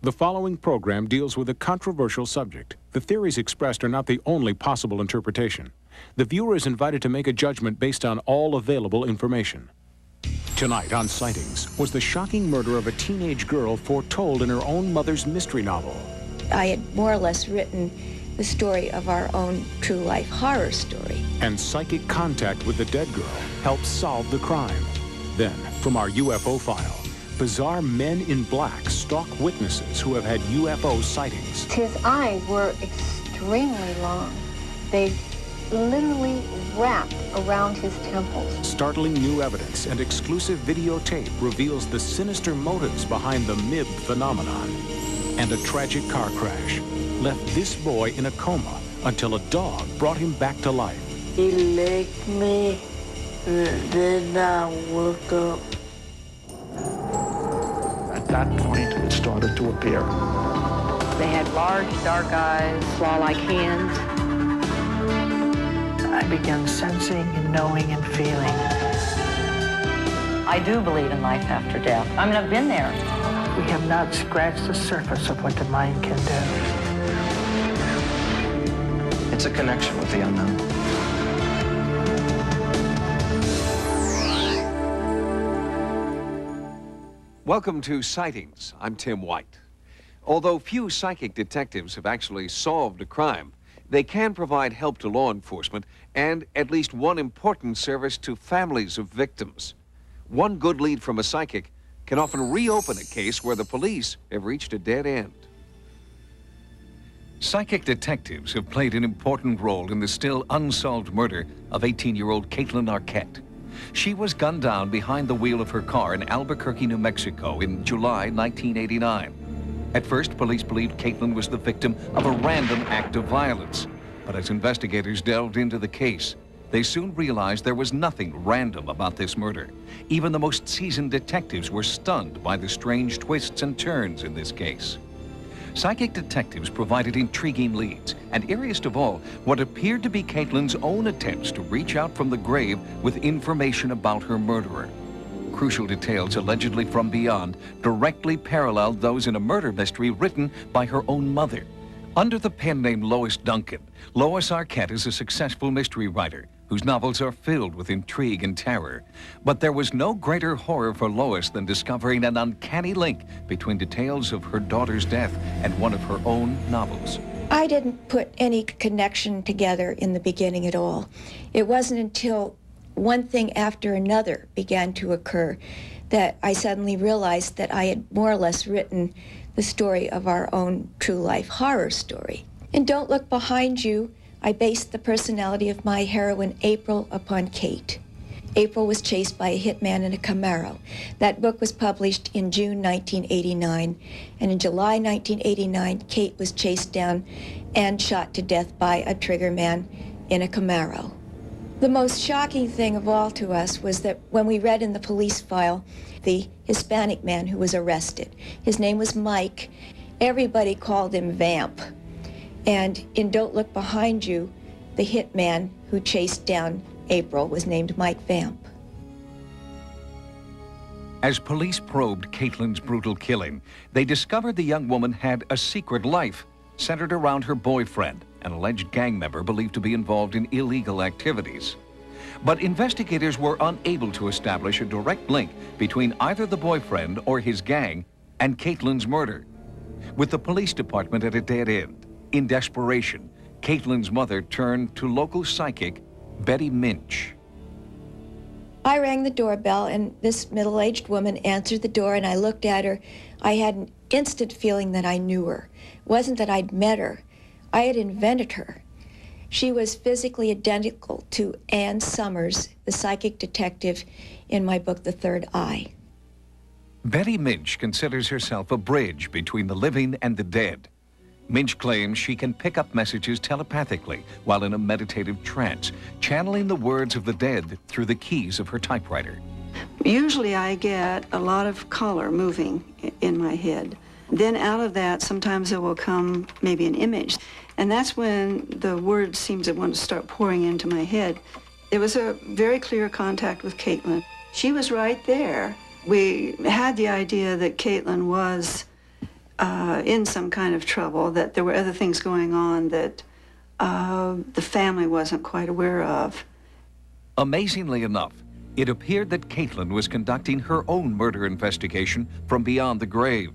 The following program deals with a controversial subject. The theories expressed are not the only possible interpretation. The viewer is invited to make a judgment based on all available information. Tonight on Sightings was the shocking murder of a teenage girl foretold in her own mother's mystery novel. I had more or less written the story of our own true life horror story. And psychic contact with the dead girl helped solve the crime. Then, from our UFO file, bizarre men in black stalk witnesses who have had UFO sightings. His eyes were extremely long. They literally wrapped around his temples. Startling new evidence and exclusive videotape reveals the sinister motives behind the MIB phenomenon. And a tragic car crash left this boy in a coma until a dog brought him back to life. He licked me, and then I woke up. At that point, it started to appear. They had large, dark eyes, claw-like hands. I began sensing and knowing and feeling. I do believe in life after death. I mean, I've been there. We have not scratched the surface of what the mind can do. It's a connection with the unknown. Welcome to Sightings. I'm Tim White. Although few psychic detectives have actually solved a crime, they can provide help to law enforcement and at least one important service to families of victims. One good lead from a psychic can often reopen a case where the police have reached a dead end. Psychic detectives have played an important role in the still unsolved murder of 18-year-old Caitlin Arquette. She was gunned down behind the wheel of her car in Albuquerque, New Mexico in July 1989. At first, police believed Caitlin was the victim of a random act of violence. But as investigators delved into the case, they soon realized there was nothing random about this murder. Even the most seasoned detectives were stunned by the strange twists and turns in this case. Psychic detectives provided intriguing leads, and eeriest of all, what appeared to be Caitlin's own attempts to reach out from the grave with information about her murderer. Crucial details allegedly from beyond directly paralleled those in a murder mystery written by her own mother. Under the pen name Lois Duncan, Lois Arquette is a successful mystery writer whose novels are filled with intrigue and terror. But there was no greater horror for Lois than discovering an uncanny link between details of her daughter's death and one of her own novels. I didn't put any connection together in the beginning at all. It wasn't until one thing after another began to occur that I suddenly realized that I had more or less written the story of our own true life horror story. In Don't Look Behind You, I based the personality of my heroine April upon Kate. April was chased by a hitman in a Camaro. That book was published in June 1989, and in July 1989, Kate was chased down and shot to death by a trigger man in a Camaro. The most shocking thing of all to us was that when we read in the police file the Hispanic man who was arrested, his name was Mike, everybody called him Vamp. And in Don't Look Behind You, the hitman who chased down April was named Mike Vamp. As police probed Caitlin's brutal killing, they discovered the young woman had a secret life centered around her boyfriend, an alleged gang member believed to be involved in illegal activities. But investigators were unable to establish a direct link between either the boyfriend or his gang and Caitlin's murder. With the police department at a dead end, in desperation, Caitlin's mother turned to local psychic Betty Minch. I rang the doorbell, and this middle-aged woman answered the door, and I looked at her. I had an instant feeling that I knew her. It wasn't that I'd met her. I had invented her. She was physically identical to Ann Summers, the psychic detective in my book, The Third Eye. Betty Minch considers herself a bridge between the living and the dead. Minch claims she can pick up messages telepathically while in a meditative trance, channeling the words of the dead through the keys of her typewriter. Usually I get a lot of color moving in my head. Then out of that, sometimes there will come maybe an image. And that's when the words seem to want to start pouring into my head. It was a very clear contact with Caitlin. She was right there. We had the idea that Caitlin was in some kind of trouble, that there were other things going on that the family wasn't quite aware of. Amazingly enough, it appeared that Caitlin was conducting her own murder investigation from beyond the grave.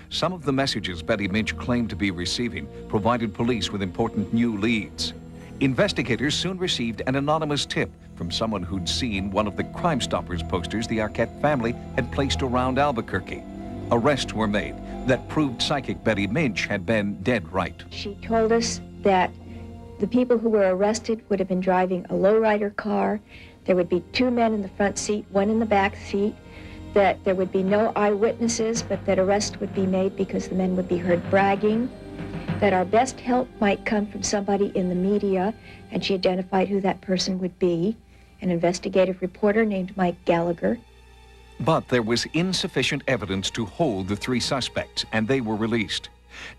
Some of the messages Betty Minch claimed to be receiving provided police with important new leads. Investigators soon received an anonymous tip from someone who'd seen one of the Crime Stoppers posters the Arquette family had placed around Albuquerque. Arrests were made that proved psychic Betty Minch had been dead right. She told us that the people who were arrested would have been driving a lowrider car. There would be 2 men in the front seat, 1 in the back seat, that there would be no eyewitnesses, but that arrest would be made because the men would be heard bragging, that our best help might come from somebody in the media, and she identified who that person would be, an investigative reporter named Mike Gallagher. But there was insufficient evidence to hold the 3 suspects, and they were released.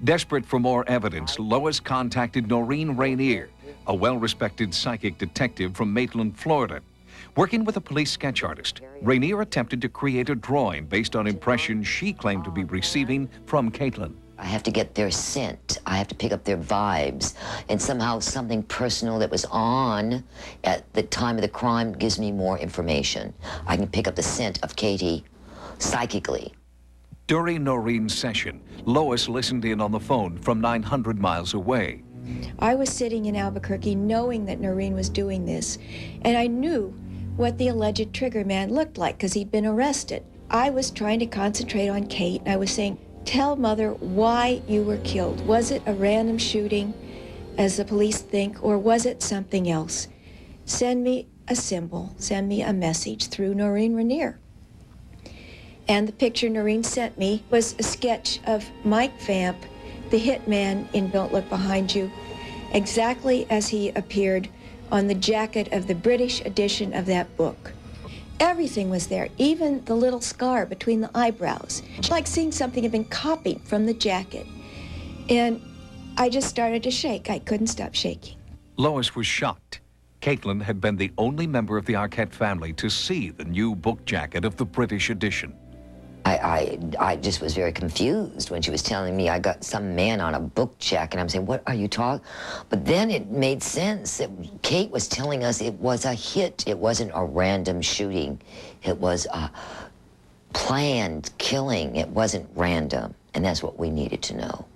Desperate for more evidence, Lois contacted Noreen Rainier, a well-respected psychic detective from Maitland, Florida. Working with a police sketch artist, Rainier attempted to create a drawing based on impressions she claimed to be receiving from Caitlin. I have to get their scent. I have to pick up their vibes. And somehow something personal that was on at the time of the crime gives me more information. I can pick up the scent of Katie psychically. During Noreen's session, Lois listened in on the phone from 900 miles away. I was sitting in Albuquerque knowing that Noreen was doing this, and I knew what the alleged trigger man looked like because he'd been arrested. I was trying to concentrate on Kate, and I was saying, tell Mother why you were killed. Was it a random shooting, as the police think, or was it something else? Send me a symbol, send me a message through Noreen Rainier. And the picture Noreen sent me was a sketch of Mike Vamp, the hitman in Don't Look Behind You, exactly as he appeared on the jacket of the British edition of that book. Everything was there, even the little scar between the eyebrows. It's like seeing something had been copied from the jacket. And I just started to shake. I couldn't stop shaking. Lois was shocked. Caitlin had been the only member of the Arquette family to see the new book jacket of the British edition. I just was very confused when she was telling me I got some man on a book jacket, and I'm saying, what are you talking? But then it made sense that Kate was telling us it was a hit. It wasn't a random shooting. It was a planned killing. It wasn't random, and that's what we needed to know.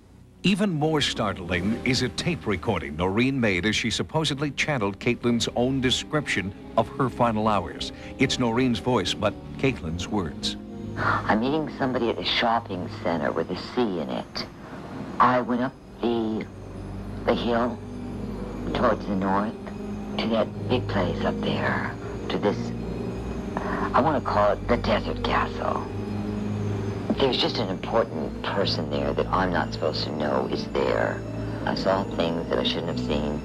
Even more startling is a tape recording Noreen made as she supposedly channeled Caitlin's own description of her final hours. It's Noreen's voice, but Caitlin's words. I'm meeting somebody at a shopping center with a C in it. I went up the hill towards the north to that big place up there, to this, I want to call it the Desert Castle. There's just an important person there that I'm not supposed to know is there. I saw things that I shouldn't have seen.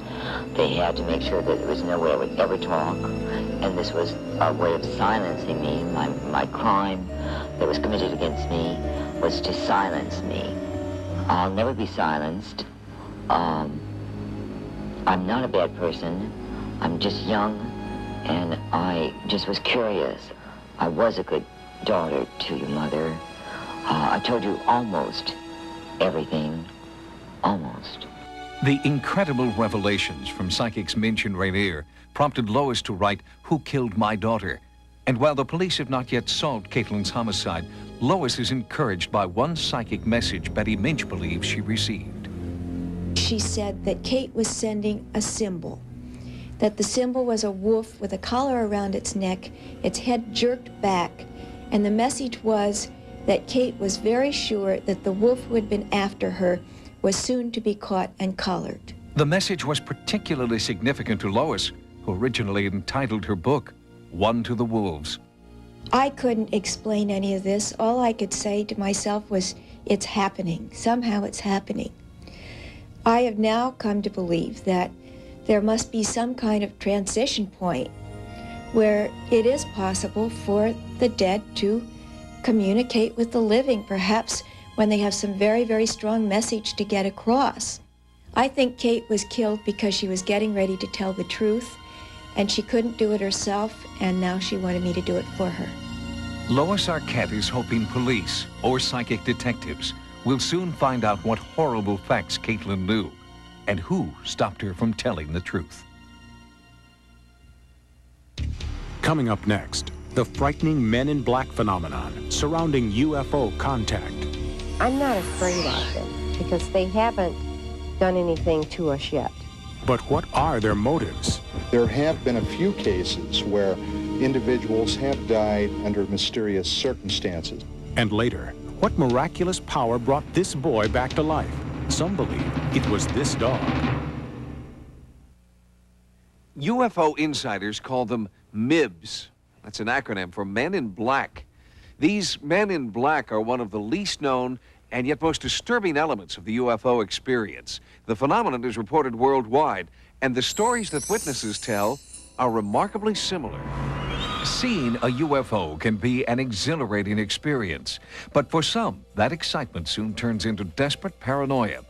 They had to make sure that there was no way I would ever talk, and this was a way of silencing me. My crime that was committed against me was to silence me. I'll never be silenced. I'm not a bad person. I'm just young, and I just was curious. I was a good daughter to your mother. I told you almost everything. Almost. The incredible revelations from psychics Minch and Rainier prompted Lois to write Who Killed My Daughter? And while the police have not yet solved Caitlin's homicide, Lois is encouraged by one psychic message Betty Minch believes she received. She said that Kate was sending a symbol, that the symbol was a wolf with a collar around its neck, its head jerked back, and the message was that Kate was very sure that the wolf who had been after her was soon to be caught and collared. The message was particularly significant to Lois, who originally entitled her book, One to the Wolves. I couldn't explain any of this. All I could say to myself was, it's happening. Somehow it's happening. I have now come to believe that there must be some kind of transition point where it is possible for the dead to communicate with the living, perhaps when they have some very, very strong message to get across. I think Kate was killed because she was getting ready to tell the truth, and she couldn't do it herself, and now she wanted me to do it for her. Lois Arquette is hoping police or psychic detectives We'll soon find out what horrible facts Caitlin knew and who stopped her from telling the truth. Coming up next, the frightening Men in Black phenomenon surrounding UFO contact. I'm not afraid of them because they haven't done anything to us yet. But what are their motives? There have been a few cases where individuals have died under mysterious circumstances. And later, what miraculous power brought this boy back to life? Some believe it was this dog. UFO insiders call them MIBs. That's an acronym for Men in Black. These Men in Black are one of the least known and yet most disturbing elements of the UFO experience. The phenomenon is reported worldwide, and the stories that witnesses tell are remarkably similar. Seeing a UFO can be an exhilarating experience, but for some, that excitement soon turns into desperate paranoia.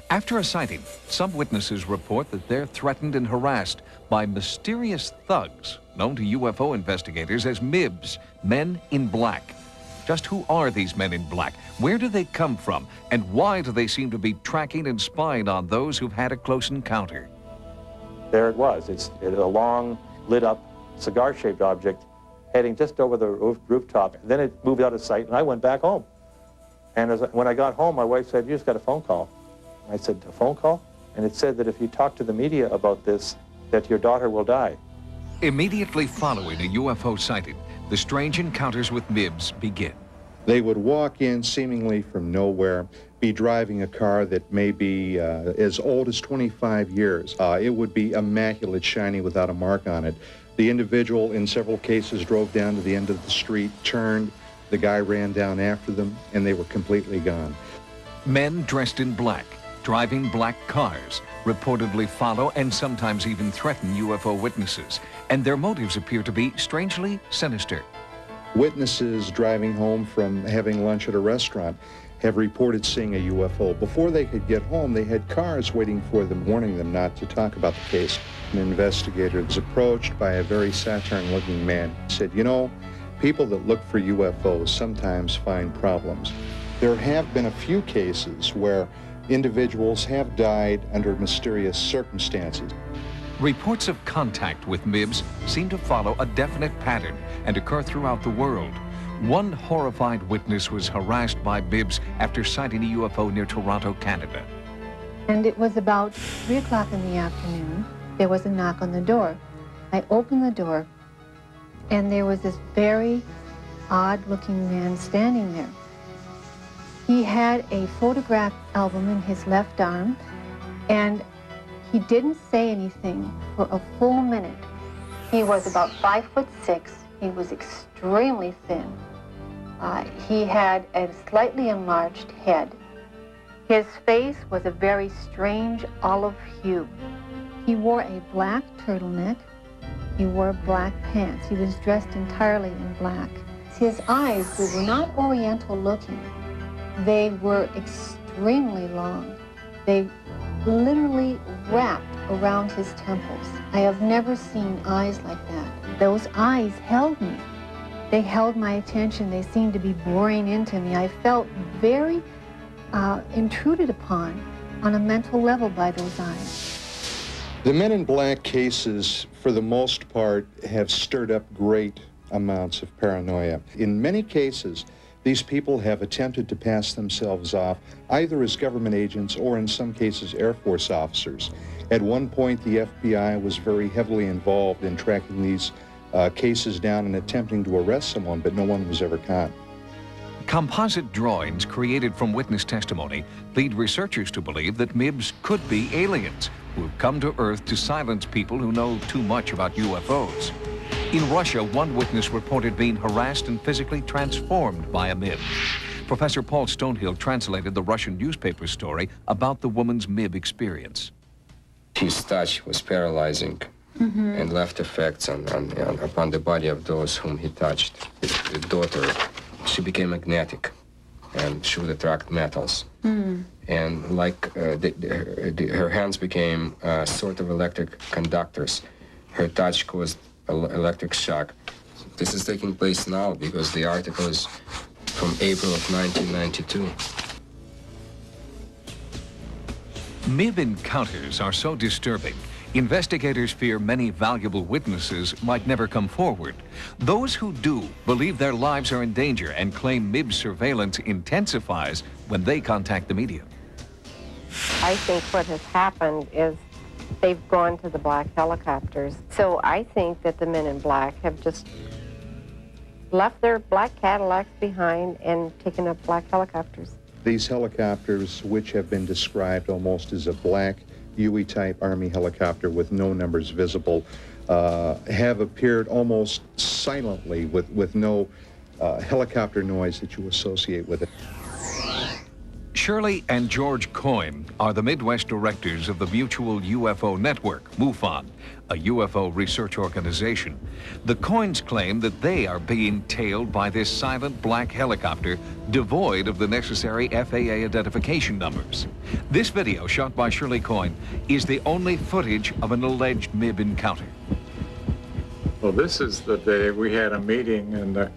After a sighting, some witnesses report that they're threatened and harassed by mysterious thugs known to UFO investigators as MIBs, Men in Black. Just who are these Men in Black? Where do they come from? And why do they seem to be tracking and spying on those who've had a close encounter? There it was. It's a long, lit-up, cigar-shaped object heading just over the rooftop. And then it moved out of sight, and I went back home. And when I got home, my wife said, "You just got a phone call." I said, "A phone call?" And it said that if you talk to the media about this, that your daughter will die. Immediately following a UFO sighting, the strange encounters with MIBs begin. They would walk in seemingly from nowhere, be driving a car that may be as old as 25 years. It would be immaculate, shiny, without a mark on it. The individual, in several cases, drove down to the end of the street, turned, the guy ran down after them, and they were completely gone. Men dressed in black, driving black cars, reportedly follow and sometimes even threaten UFO witnesses, and their motives appear to be strangely sinister. Witnesses driving home from having lunch at a restaurant have reported seeing a UFO. Before they could get home, they had cars waiting for them, warning them not to talk about the case. An investigator was approached by a very Saturn-looking man. He said, "You know, people that look for UFOs sometimes find problems. There have been a few cases where individuals have died under mysterious circumstances." Reports of contact with MIBs seem to follow a definite pattern and occur throughout the world. One horrified witness was harassed by MIBs after sighting a UFO near Toronto, Canada. And it was about 3 o'clock in the afternoon. There was a knock on the door. I opened the door, and there was this very odd-looking man standing there. He had a photograph album in his left arm, and he didn't say anything for a full minute. He was about 5'6". He was extremely thin. He had a slightly enlarged head. His face was a very strange olive hue. He wore a black turtleneck. He wore black pants. He was dressed entirely in black. His eyes, they were not oriental looking. They were extremely long. They literally wrapped around his temples. I have never seen eyes like that. Those eyes held me. They held my attention. They seemed to be boring into me. I felt very intruded upon on a mental level by those eyes. The Men in Black cases, for the most part, have stirred up great amounts of paranoia. In many cases, these people have attempted to pass themselves off either as government agents or in some cases Air Force officers. At one point, the FBI was very heavily involved in tracking these cases down and attempting to arrest someone, but no one was ever caught. Composite drawings created from witness testimony lead researchers to believe that MIBs could be aliens who have come to Earth to silence people who know too much about UFOs. In Russia, one witness reported being harassed and physically transformed by a MIB. Professor Paul Stonehill translated the Russian newspaper story about the woman's MIB experience. His touch was paralyzing and left effects upon the body of those whom he touched. His daughter, she became magnetic and she would attract metals. And like her hands became sort of electric conductors. Her touch caused electric shock. This is taking place now because the article is from April of 1992. MIB encounters are so disturbing, investigators fear many valuable witnesses might never come forward. Those who do believe their lives are in danger and claim MIB surveillance intensifies when they contact the media. I think what has happened is they've gone to the black helicopters. So I think that the men in black have just left their black Cadillacs behind and taken up black helicopters. These helicopters, which have been described almost as a black Huey-type Army helicopter with no numbers visible, have appeared almost silently with no helicopter noise that you associate with it. Shirley and George Coyne are the Midwest directors of the Mutual UFO Network, MUFON, a UFO research organization. The Coynes claim that they are being tailed by this silent black helicopter devoid of the necessary FAA identification numbers. This video, shot by Shirley Coyne, is the only footage of an alleged MIB encounter. Well, this is the day we had a meeting, and the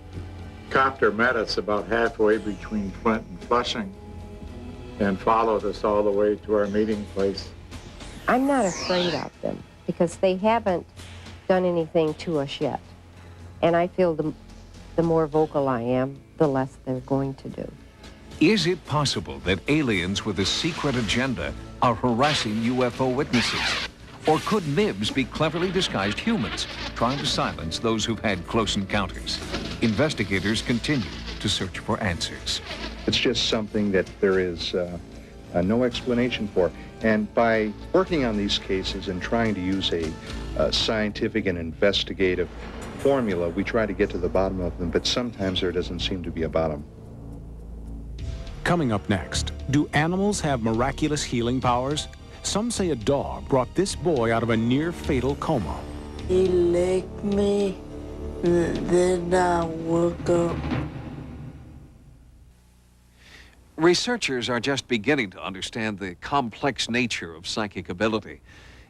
copter met us about halfway between Flint and Flushing and followed us all the way to our meeting place. I'm not afraid of them because they haven't done anything to us yet. And I feel the more vocal I am, the less they're going to do. Is it possible that aliens with a secret agenda are harassing UFO witnesses? Or could MIBs be cleverly disguised humans trying to silence those who've had close encounters? Investigators continue to search for answers. It's just something that there is no explanation for. And by working on these cases and trying to use a scientific and investigative formula, we try to get to the bottom of them, but sometimes there doesn't seem to be a bottom. Coming up next, do animals have miraculous healing powers? Some say a dog brought this boy out of a near-fatal coma. He licked me, then I woke up. Researchers are just beginning to understand the complex nature of psychic ability.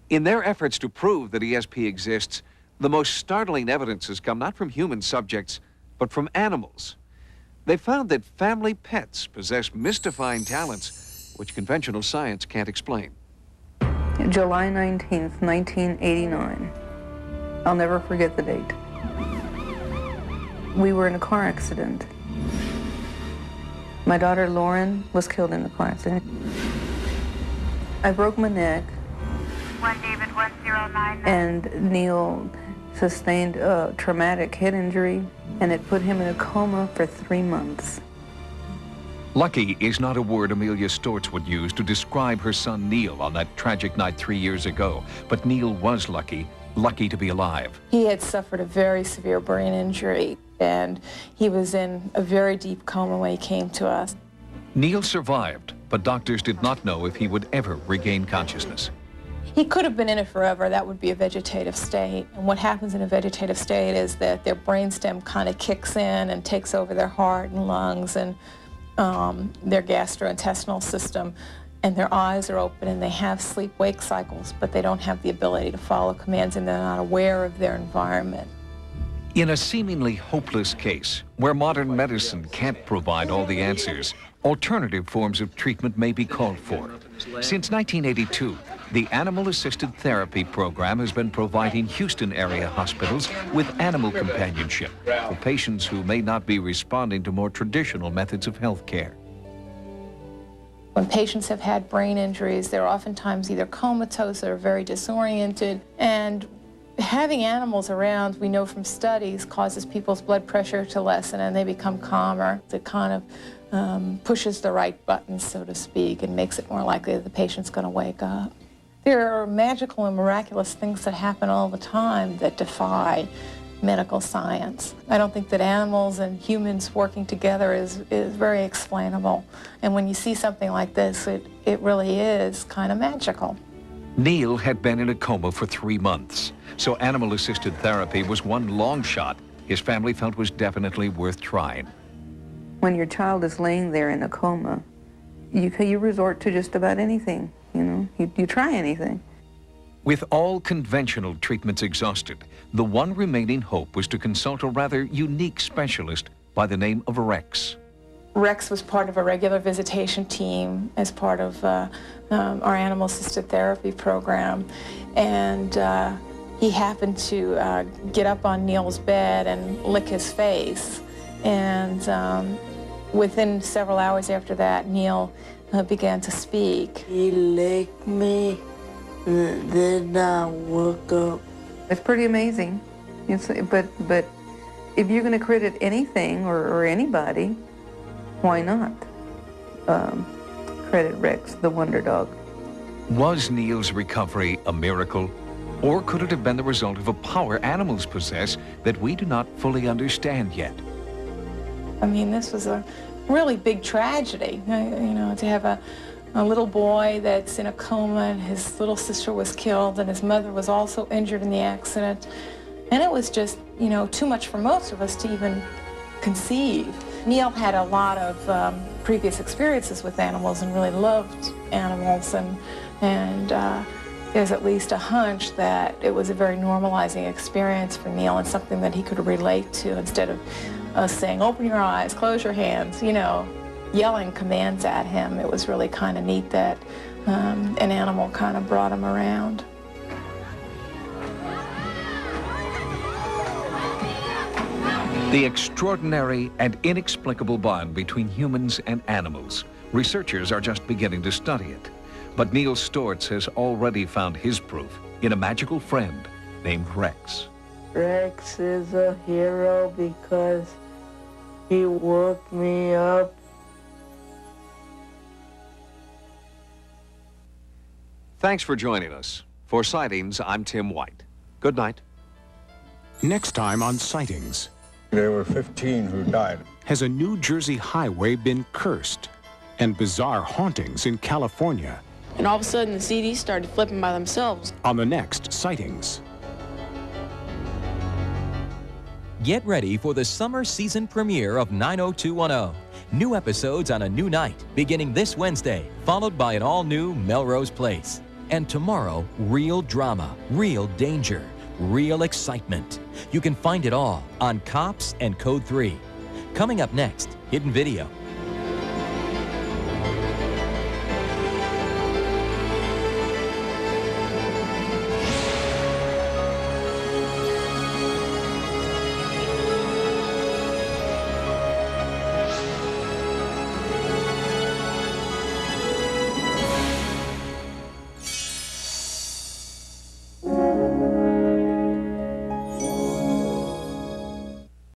In their efforts to prove that ESP exists, the most startling evidence has come not from human subjects, but from animals. They found that family pets possess mystifying talents which conventional science can't explain. July 19th, 1989. I'll never forget the date. We were in a car accident. My daughter Lauren was killed in the car accident. I broke my neck. 1 David 1099. And Neil sustained a traumatic head injury, and it put him in a coma for 3 months. Lucky is not a word Amelia Stortz would use to describe her son Neil on that tragic night 3 years ago. But Neil was lucky to be alive. He had suffered a very severe brain injury, and he was in a very deep coma when he came to us. Neil survived, but doctors did not know if he would ever regain consciousness. He could have been in it forever. That would be a vegetative state. And what happens in a vegetative state is that their brainstem kind of kicks in and takes over their heart and lungs and their gastrointestinal system, and their eyes are open and they have sleep-wake cycles, but they don't have the ability to follow commands and they're not aware of their environment. In a seemingly hopeless case, where modern medicine can't provide all the answers, alternative forms of treatment may be called for. Since 1982, the Animal-Assisted Therapy program has been providing Houston area hospitals with animal companionship for patients who may not be responding to more traditional methods of health care. When patients have had brain injuries, they're oftentimes either comatose or very disoriented, and having animals around, we know from studies, causes people's blood pressure to lessen and they become calmer. It kind of pushes the right buttons, so to speak, and makes it more likely that the patient's going to wake up. There are magical and miraculous things that happen all the time that defy medical science. I don't think that animals and humans working together is very explainable. And when you see something like this, it really is kind of magical. Neil had been in a coma for 3 months, so animal-assisted therapy was one long shot his family felt was definitely worth trying. When your child is laying there in a coma, you resort to just about anything, you know, you try anything. With all conventional treatments exhausted, the one remaining hope was to consult a rather unique specialist by the name of Rex. Rex was part of a regular visitation team as part of our animal-assisted therapy program, and he happened to get up on Neil's bed and lick his face, and within several hours after that, Neil began to speak. He licked me, then I woke up. It's pretty amazing. But if you're going to credit anything or anybody, why not credit Rex, the wonder dog? Was Neil's recovery a miracle? Or could it have been the result of a power animals possess that we do not fully understand yet? I mean, this was a really big tragedy, you know, to have a little boy that's in a coma, and his little sister was killed, and his mother was also injured in the accident. And it was just, you know, too much for most of us to even conceive. Neil had a lot of previous experiences with animals and really loved animals, and there's at least a hunch that it was a very normalizing experience for Neil and something that he could relate to, instead of us saying, open your eyes, close your hands, you know, yelling commands at him. It was really kind of neat that an animal kind of brought him around. The extraordinary and inexplicable bond between humans and animals. Researchers are just beginning to study it. But Neil Stortz has already found his proof in a magical friend named Rex. Rex is a hero because he woke me up. Thanks for joining us. For Sightings, I'm Tim White. Good night. Next time on Sightings. There were 15 who died. Has a New Jersey highway been cursed? And bizarre hauntings in California. And all of a sudden, the CDs started flipping by themselves. On the next Sightings. Get ready for the summer season premiere of 90210. New episodes on a new night, beginning this Wednesday, followed by an all-new Melrose Place. And tomorrow, real drama, real danger, real excitement. You can find it all on Cops and Code 3. Coming up next, Hidden Video.